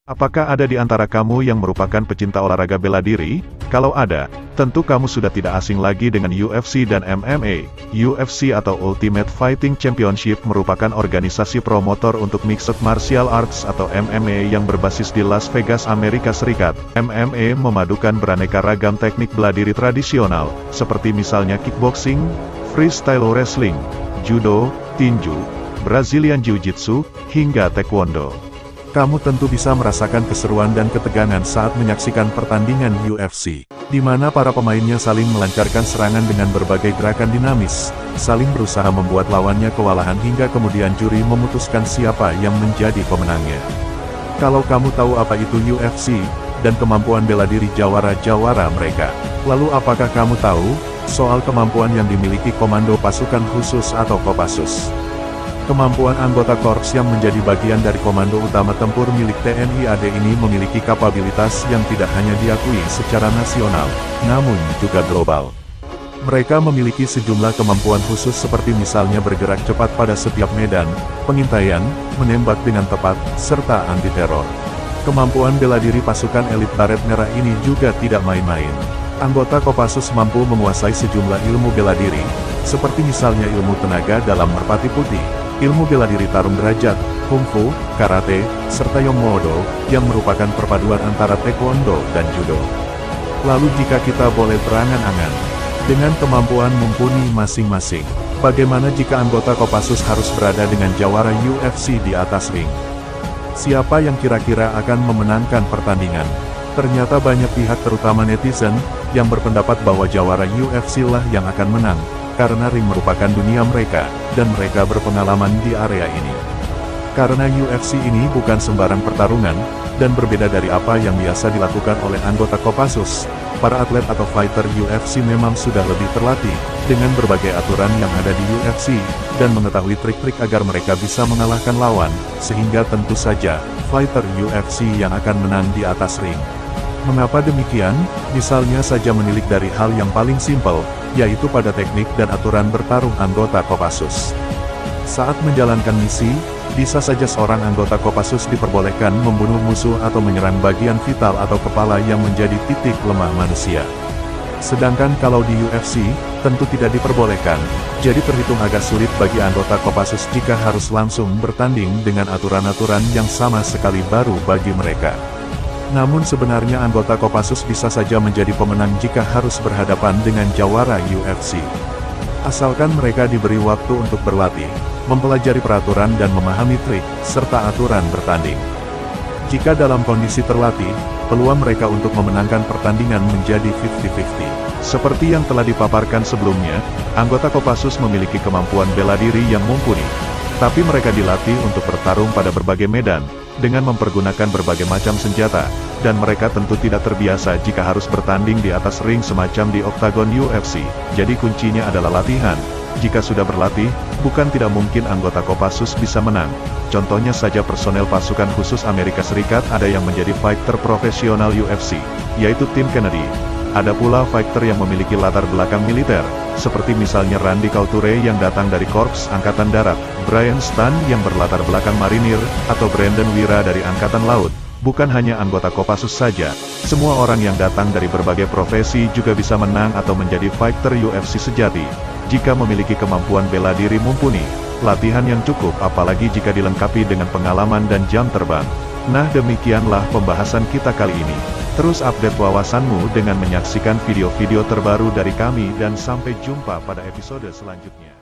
Apakah ada di antara kamu yang merupakan pecinta olahraga bela diri? Kalau ada, tentu kamu sudah tidak asing lagi dengan UFC dan MMA. UFC atau Ultimate Fighting Championship merupakan organisasi promotor untuk Mixed Martial Arts atau MMA yang berbasis di Las Vegas, Amerika Serikat. MMA memadukan beraneka ragam teknik bela diri tradisional, seperti misalnya kickboxing, freestyle wrestling, judo, tinju, Brazilian Jiu-Jitsu, hingga taekwondo. Kamu tentu bisa merasakan keseruan dan ketegangan saat menyaksikan pertandingan UFC, di mana para pemainnya saling melancarkan serangan dengan berbagai gerakan dinamis, saling berusaha membuat lawannya kewalahan hingga kemudian juri memutuskan siapa yang menjadi pemenangnya. Kalau kamu tahu apa itu UFC, dan kemampuan bela diri jawara-jawara mereka, lalu apakah kamu tahu soal kemampuan yang dimiliki Komando Pasukan Khusus atau Kopassus? Kemampuan anggota korps yang menjadi bagian dari Komando Utama Tempur milik TNI AD ini memiliki kapabilitas yang tidak hanya diakui secara nasional, namun juga global. Mereka memiliki sejumlah kemampuan khusus seperti misalnya bergerak cepat pada setiap medan, pengintaian, menembak dengan tepat, serta anti-teror. Kemampuan bela diri pasukan elit Baret Merah ini juga tidak main-main. Anggota Kopassus mampu menguasai sejumlah ilmu bela diri, seperti misalnya ilmu tenaga dalam merpati putih, ilmu bela diri tarung derajat, kungfu, karate, serta yongmodo, yang merupakan perpaduan antara taekwondo dan judo. Lalu jika kita boleh berangan-angan, dengan kemampuan mumpuni masing-masing, bagaimana jika anggota Kopassus harus berada dengan jawara UFC di atas ring? Siapa yang kira-kira akan memenangkan pertandingan? Ternyata banyak pihak terutama netizen, yang berpendapat bahwa jawara UFC lah yang akan menang, karena ring merupakan dunia mereka, dan mereka berpengalaman di area ini. Karena UFC ini bukan sembarang pertarungan, dan berbeda dari apa yang biasa dilakukan oleh anggota Kopassus, para atlet atau fighter UFC memang sudah lebih terlatih, dengan berbagai aturan yang ada di UFC, dan mengetahui trik-trik agar mereka bisa mengalahkan lawan, sehingga tentu saja, fighter UFC yang akan menang di atas ring. Mengapa demikian? Misalnya saja menilik dari hal yang paling simpel, yaitu pada teknik dan aturan bertarung anggota Kopassus. Saat menjalankan misi, bisa saja seorang anggota Kopassus diperbolehkan membunuh musuh atau menyerang bagian vital atau kepala yang menjadi titik lemah manusia. Sedangkan kalau di UFC, tentu tidak diperbolehkan, jadi terhitung agak sulit bagi anggota Kopassus jika harus langsung bertanding dengan aturan-aturan yang sama sekali baru bagi mereka. Namun sebenarnya anggota Kopassus bisa saja menjadi pemenang jika harus berhadapan dengan jawara UFC. Asalkan mereka diberi waktu untuk berlatih, mempelajari peraturan dan memahami trik, serta aturan bertanding. Jika dalam kondisi terlatih, peluang mereka untuk memenangkan pertandingan menjadi 50-50. Seperti yang telah dipaparkan sebelumnya, anggota Kopassus memiliki kemampuan bela diri yang mumpuni. Tapi mereka dilatih untuk bertarung pada berbagai medan, dengan mempergunakan berbagai macam senjata, dan mereka tentu tidak terbiasa jika harus bertanding di atas ring semacam di oktagon UFC. Jadi kuncinya adalah latihan. Jika sudah berlatih, bukan tidak mungkin anggota Kopassus bisa menang. Contohnya saja personel pasukan khusus Amerika Serikat ada yang menjadi fighter profesional UFC, yaitu Tim Kennedy. Ada pula fighter yang memiliki latar belakang militer, seperti misalnya Randy Couture yang datang dari Korps Angkatan Darat, Brian Stann yang berlatar belakang marinir, atau Brandon Wira dari Angkatan Laut. Bukan hanya anggota Kopassus saja, semua orang yang datang dari berbagai profesi juga bisa menang atau menjadi fighter UFC sejati, jika memiliki kemampuan bela diri mumpuni, latihan yang cukup apalagi jika dilengkapi dengan pengalaman dan jam terbang. Nah demikianlah pembahasan kita kali ini. Terus update wawasanmu dengan menyaksikan video-video terbaru dari kami dan sampai jumpa pada episode selanjutnya.